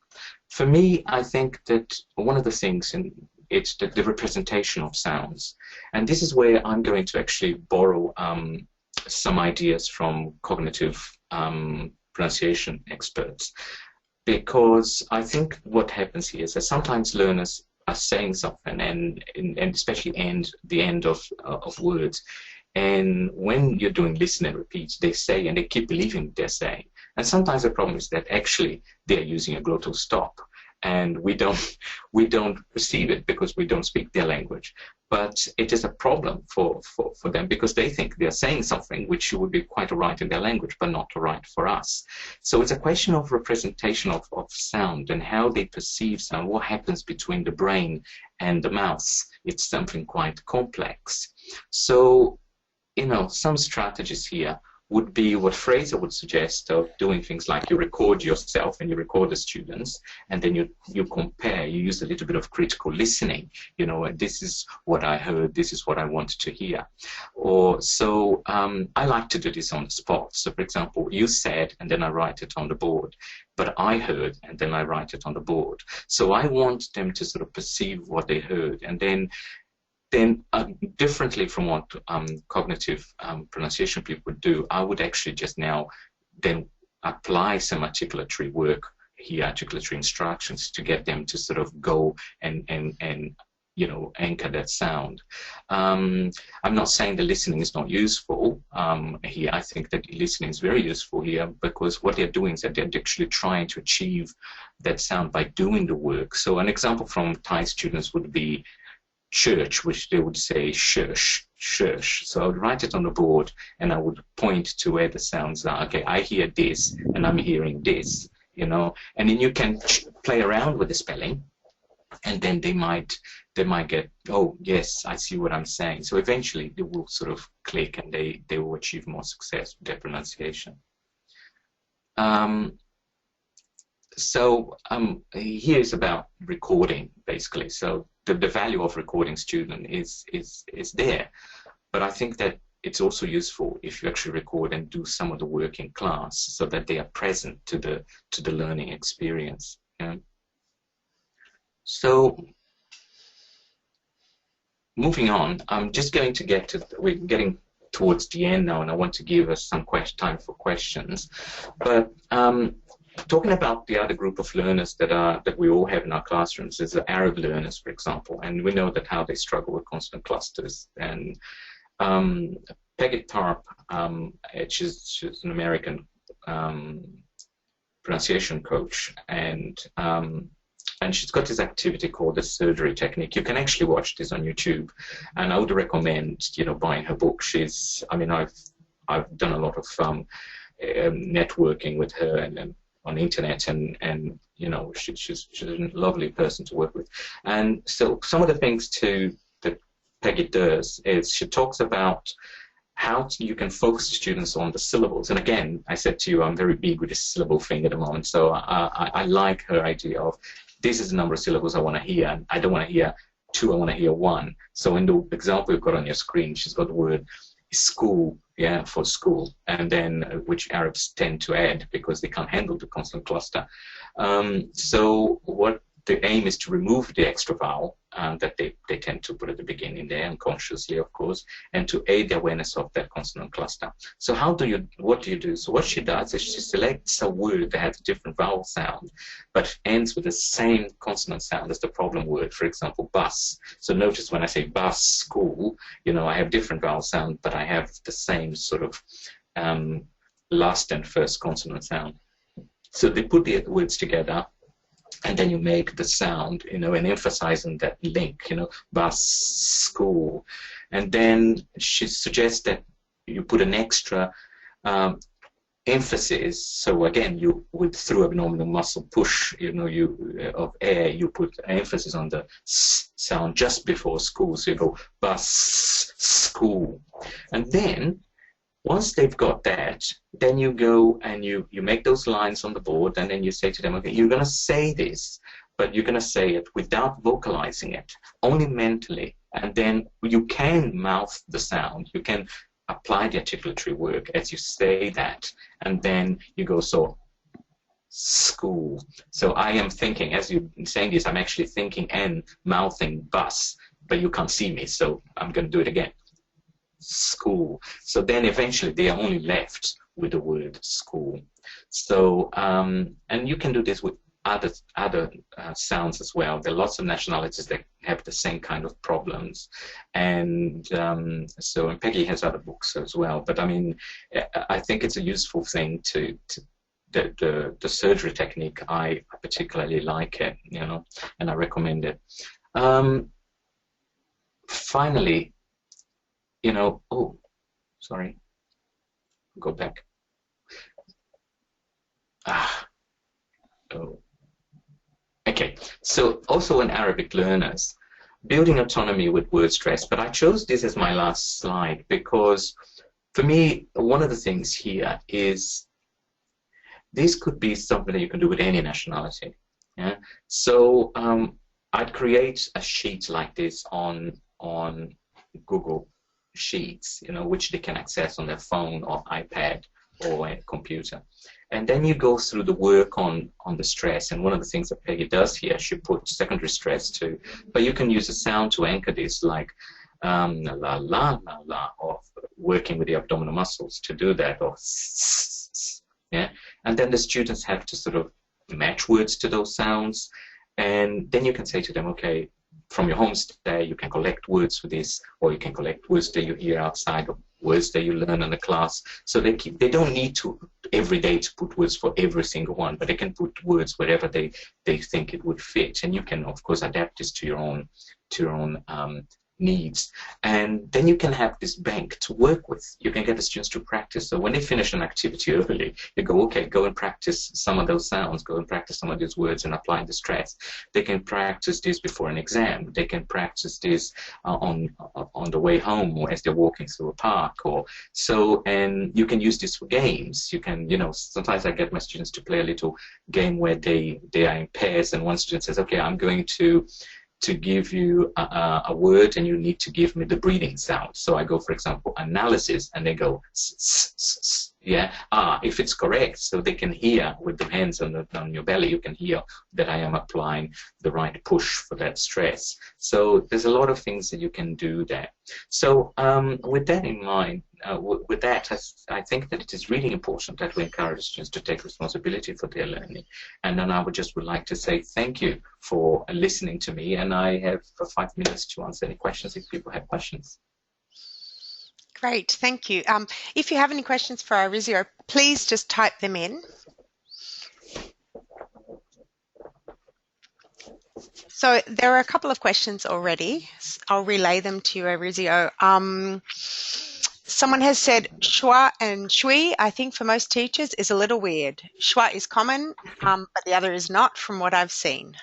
For me, I think that one of the things, it's the representation of sounds. And this is where I'm going to actually borrow some ideas from cognitive pronunciation experts. Because I think what happens here is that sometimes learners are saying something, and especially the end of words. And when you're doing listen and repeat, they say, and they keep believing they're saying. And sometimes the problem is that actually they're using a glottal stop, and we don't perceive it because we don't speak their language. But it is a problem for them, because they think they're saying something which would be quite all right in their language, but not all right for us. So it's a question of representation of sound and how they perceive sound, what happens between the brain and the mouth. It's something quite complex. So, some strategies here would be what Fraser would suggest of doing things like you record yourself and you record the students, and then you compare, you use a little bit of critical listening, this is what I heard, this is what I wanted to hear. Or so I like to do this on the spot. So for example, you said, and then I write it on the board, but I heard, and then I write it on the board. So I want them to sort of perceive what they heard, and then differently from what cognitive pronunciation people would do, I would actually just now then apply some articulatory work here, articulatory instructions, to get them to sort of go and anchor that sound. I'm not saying the listening is not useful here. I think that listening is very useful here, because what they're doing is that they're actually trying to achieve that sound by doing the work. So an example from Thai students would be church, which they would say church, church. So I would write it on the board, and I would point to where the sounds are. Okay, I hear this, and I'm hearing this, and then you can play around with the spelling, and then they might get, oh yes, I see what I'm saying. So eventually they will sort of click, and they will achieve more success with their pronunciation. Here's about recording, basically. So the value of recording student is there, but I think that it's also useful if you actually record and do some of the work in class, so that they are present to the learning experience. So moving on, I'm just going to we're getting towards the end now, and I want to give us some time for questions. But talking about the other group of learners that we all have in our classrooms is the Arab learners, for example, and we know that how they struggle with consonant clusters. And Peggy Tarp, she's an American pronunciation coach, and she's got this activity called the surgery technique. You can actually watch this on YouTube, and I would recommend buying her book. I've done a lot of networking with her and on the internet, and she's a lovely person to work with. And so some of the things that Peggy does is she talks about how you can focus students on the syllables. And again, I said to you, I'm very big with this syllable thing at the moment. So I like her idea of, this is the number of syllables I want to hear, and I don't want to hear 2, I want to hear 1. So in the example you've got on your screen, she's got the word school, for school, and then which Arabs tend to add because they can't handle the consonant cluster. So what the aim is to remove the extra vowel that they tend to put at the beginning there, unconsciously, of course, and to aid the awareness of that consonant cluster. So what do you do? So what she does is she selects a word that has a different vowel sound, but ends with the same consonant sound as the problem word. For example, bus. So notice when I say bus, school, I have different vowel sound, but I have the same sort of last and first consonant sound. So they put the words together, and then you make the sound, and emphasizing that link, bus, school. And then she suggests that you put an extra emphasis. So again, you would through abdominal muscle push, of air, you put emphasis on the s sound just before school. So you go bus, school, and then once they've got that, then you go and you make those lines on the board, and then you say to them, okay, you're going to say this, but you're going to say it without vocalizing it, only mentally, and then you can mouth the sound. You can apply the articulatory work as you say that, and then you go, so school. So I am thinking, as you're saying this, I'm actually thinking and mouthing bus, but you can't see me, so I'm going to do it again. School. So then eventually they are only left with the word school. So and you can do this with other sounds as well. There are lots of nationalities that have the same kind of problems, and so and Peggy has other books as well. But I mean, I think it's a useful thing to the surgery technique. I particularly like it, and I recommend it. Finally, oh, sorry, go back. Oh. Okay, so also in Arabic learners, building autonomy with word stress, but I chose this as my last slide because for me, one of the things here is this could be something that you can do with any nationality. Yeah? So I'd create a sheet like this on Google Sheets, which they can access on their phone or iPad or a computer. And then you go through the work on the stress. And one of the things that Peggy does here, she puts secondary stress too. But you can use a sound to anchor this, like la la la la, or working with the abdominal muscles to do that, or yeah. And then the students have to sort of match words to those sounds. And then you can say to them, okay, from your home stay, you can collect words for this, or you can collect words that you hear outside, or words that you learn in the class. So they don't need to every day to put words for every single one, but they can put words wherever they think it would fit. And you can, of course, adapt this to your own needs. And then you can have this bank to work with. You can get the students to practice. So when they finish an activity early, you go, okay, go and practice some of those sounds, go and practice some of these words and apply the stress. They can practice this before an exam. They can practice this on the way home or as they're walking through a park. And you can use this for games. You can, sometimes I get my students to play a little game where they are in pairs, and one student says, okay, I'm going to give you a word, and you need to give me the breathing sound. So I go, for example, analysis, and they go, yeah, if it's correct, so they can hear with the hands on your belly, you can hear that I am applying the right push for that stress. So there's a lot of things that you can do there. So with that in mind, with that, I think that it is really important that we encourage students to take responsibility for their learning. And then I would like to say thank you for listening to me, and I have 5 minutes to answer any questions if people have questions. Great, thank you. If you have any questions for Arizio, please just type them in. So there are a couple of questions already. I'll relay them to you, Arizio. Someone has said schwa and shui, I think for most teachers, is a little weird. Schwa is common, but the other is not, from what I've seen.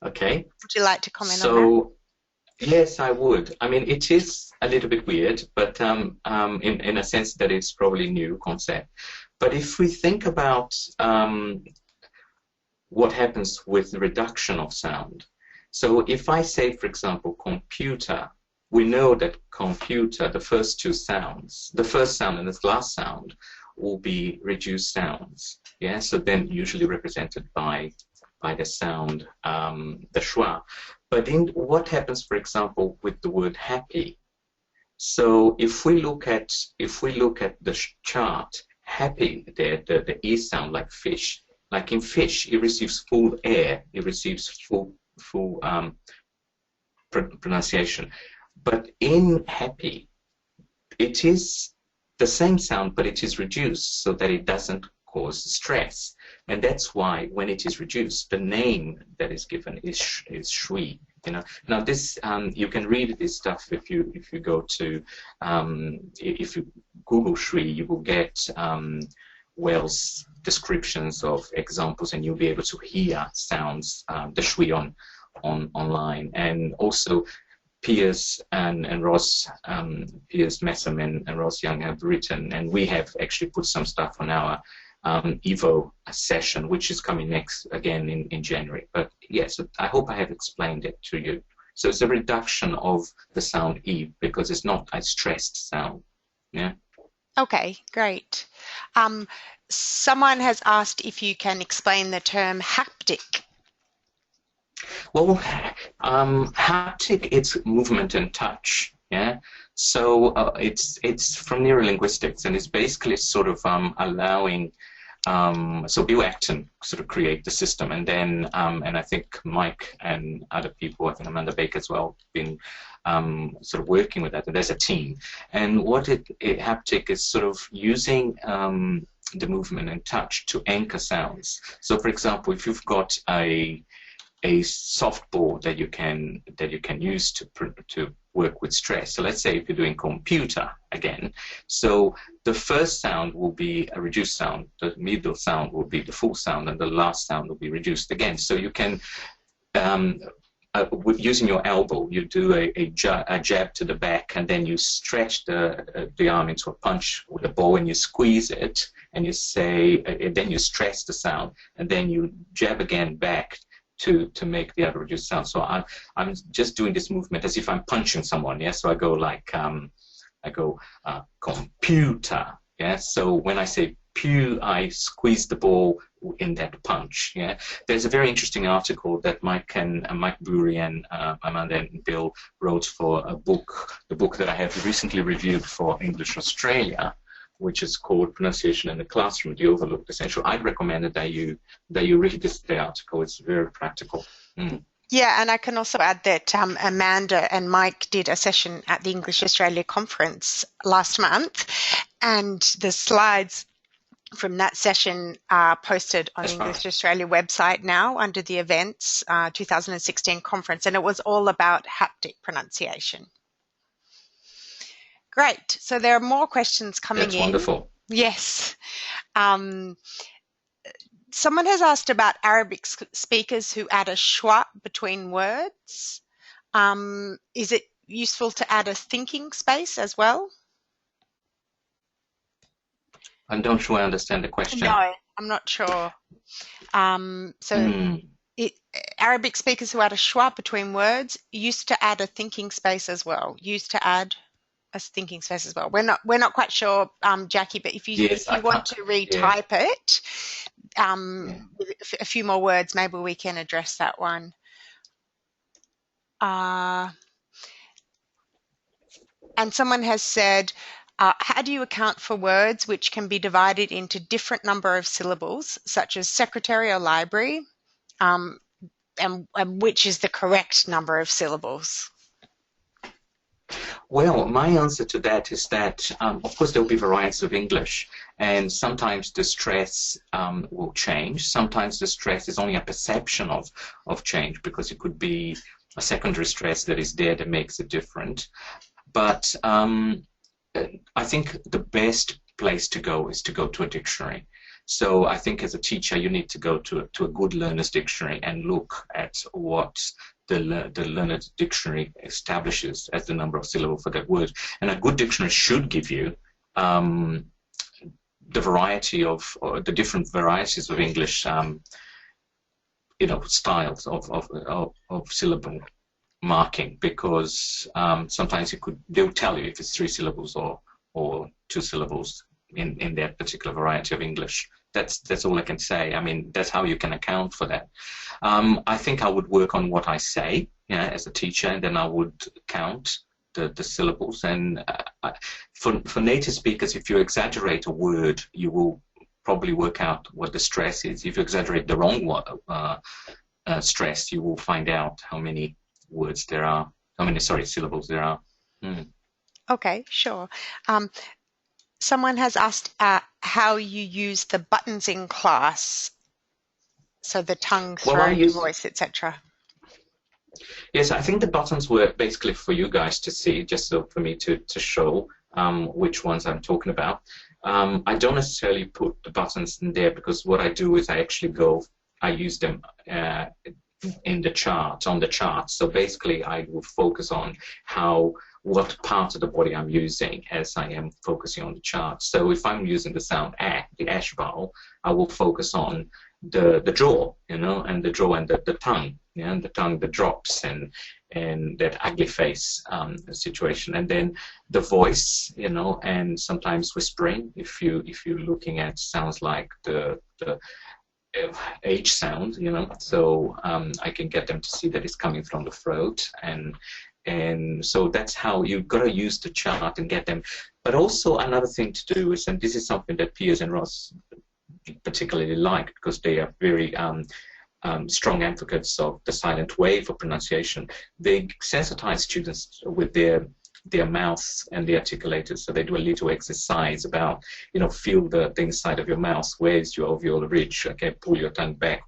Okay. Would you like to comment on that? Yes, I would. I mean, it is a little bit weird, but in a sense that it's probably a new concept. But if we think about what happens with the reduction of sound. So if I say, for example, computer, we know that computer, the first two sounds, the first sound and the last sound will be reduced sounds. Yeah, so then usually represented by the sound, the schwa. But in what happens, for example, with the word happy? So if we look at the chart, happy, the e sound, like fish. Like in fish, it receives full air, it receives full pronunciation. But in happy, it is the same sound, but it is reduced so that it doesn't cause stress. And that's why when it is reduced, the name that is given is shui. Now this you can read this stuff if you go to if you Google Shri, you will get Wells descriptions of examples, and you'll be able to hear sounds the Shri online, and also Piers and Ross, Piers Messam and Ross Young have written, and we have actually put some stuff on our Evo session, which is coming next again in January. But yes, I hope I have explained it to you. So it's a reduction of the sound E because it's not a stressed sound. Yeah. Okay, great. Someone has asked if you can explain the term haptic. Well, haptic, it's movement and touch. Yeah. So it's from neurolinguistics, and it's basically sort of allowing. So Bill Acton sort of create the system, and then and I think Mike and other people, I think Amanda Baker as well, been sort of working with that. And there's a team, and what haptic is sort of using the movement and touch to anchor sounds. So, for example, if you've got a softball that you can use to work with stress. So let's say if you're doing computer again, so the first sound will be a reduced sound, the middle sound will be the full sound, and the last sound will be reduced again. So you can, using your elbow, you do a jab to the back, and then you stretch the arm into a punch with a ball, and you squeeze it, and you say, and then you stress the sound, and then you jab again back to make the other reduced sound. So I'm just doing this movement as if I'm punching someone. Yeah. So I go like computer. Yeah. So when I say pew, I squeeze the ball in that punch. Yeah. There's a very interesting article that Mike Bury and Amanda and Bill wrote for the book that I have recently reviewed for English Australia, which is called Pronunciation in the Classroom, the Overlooked Essential. I'd recommend that you read the article. It's very practical. Yeah, and I can also add that Amanda and Mike did a session at the English Australia conference last month, and the slides from that session are posted on the English Australia website now under the events 2016 conference, and it was all about haptic pronunciation. Great. So there are more questions coming in. That's wonderful. Yes. Someone has asked about Arabic speakers who add a schwa between words. Is it useful to add a thinking space as well? I don't sure I understand the question. No, I'm not sure. Arabic speakers who add a schwa between words used to add a thinking space as well. We're not quite sure, Jackie, but if you want to retype it with a few more words, maybe we can address that one. And someone has said, how do you account for words which can be divided into different number of syllables, such as secretary or library, and which is the correct number of syllables? Well, my answer to that is that, of course, there will be varieties of English, and sometimes the stress will change. Sometimes the stress is only a perception of change, because it could be a secondary stress that is there that makes it different. But I think the best place to go is to go to a dictionary. So I think as a teacher, you need to go to a good learner's dictionary and look at what the learner's dictionary establishes as the number of syllables for that word. And a good dictionary should give you the variety of, or the different varieties of English, styles of syllable marking, because sometimes they'll tell you if it's 3 syllables or 2 syllables in that particular variety of English. That's all I can say. I mean, that's how you can account for that. I think I would work on what I say, as a teacher, and then I would count the syllables. And for native speakers, if you exaggerate a word, you will probably work out what the stress is. If you exaggerate the wrong stress, you will find out how many words there are, syllables there are. Okay, sure. Someone has asked how you use the buttons in class, so the tongue, throat, voice, etc. Yes, I think the buttons were basically for you guys to see, just so for me to show which ones I'm talking about. I don't necessarily put the buttons in there because what I do is I use them in the chart, on the chart. So basically I will focus on what part of the body I'm using as I am focusing on the chart. So if I'm using the sound A, the ash vowel, I will focus on the jaw, and the jaw and the tongue, and the tongue that drops and that ugly face situation, and then the voice, and sometimes whispering. If you're looking at sounds like the H sound, so I can get them to see that it's coming from the throat, and so that's how you've got to use the chart and get them. But also another thing to do is, and this is something that Piers and Ross particularly like, because they are very strong advocates of the silent wave of pronunciation. They sensitize students with their mouth and the articulators, so they do a little exercise about, feel the inside of your mouth. Where's your alveolar ridge? Okay, pull your tongue back.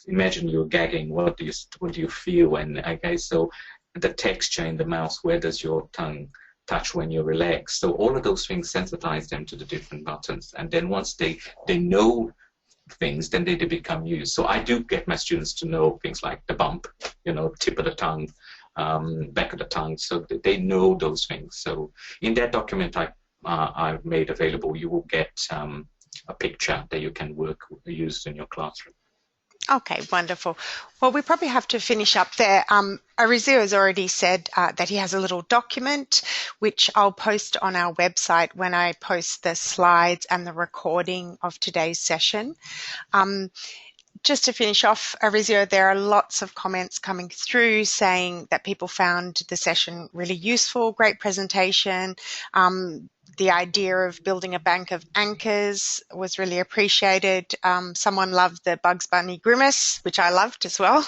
Imagine you're gagging. What do you feel? And okay, so the texture in the mouth. Where does your tongue touch when you relax? So all of those things sensitize them to the different buttons, and then once they know things, then they become used. So I do get my students to know things like the bump, tip of the tongue, back of the tongue, so that they know those things. So in that document I've made available, you will get a picture that you can use in your classroom. Okay, wonderful. Well, we probably have to finish up there. Arizio has already said that he has a little document, which I'll post on our website when I post the slides and the recording of today's session. Just to finish off, Arizio, there are lots of comments coming through saying that people found the session really useful, great presentation. The idea of building a bank of anchors was really appreciated. Someone loved the Bugs Bunny grimace, which I loved as well.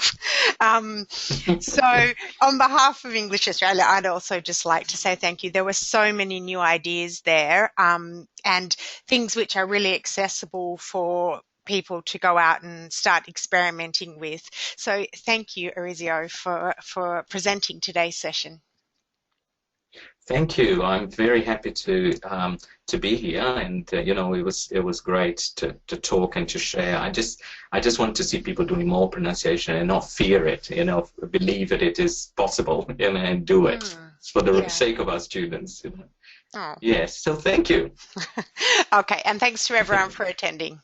So on behalf of English Australia, I'd also just like to say thank you. There were so many new ideas there, and things which are really accessible for people to go out and start experimenting with. So thank you, Arizio, for presenting today's session. Thank you. I'm very happy to be here, and it was great to talk and to share. I just want to see people doing more pronunciation and not fear it. Believe that it is possible, and do it for the sake of our students. Oh. Yes. So thank you. Okay, and thanks to everyone for attending.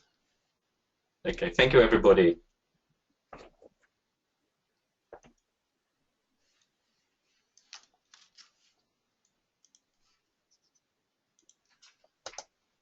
Okay. Thank you, everybody.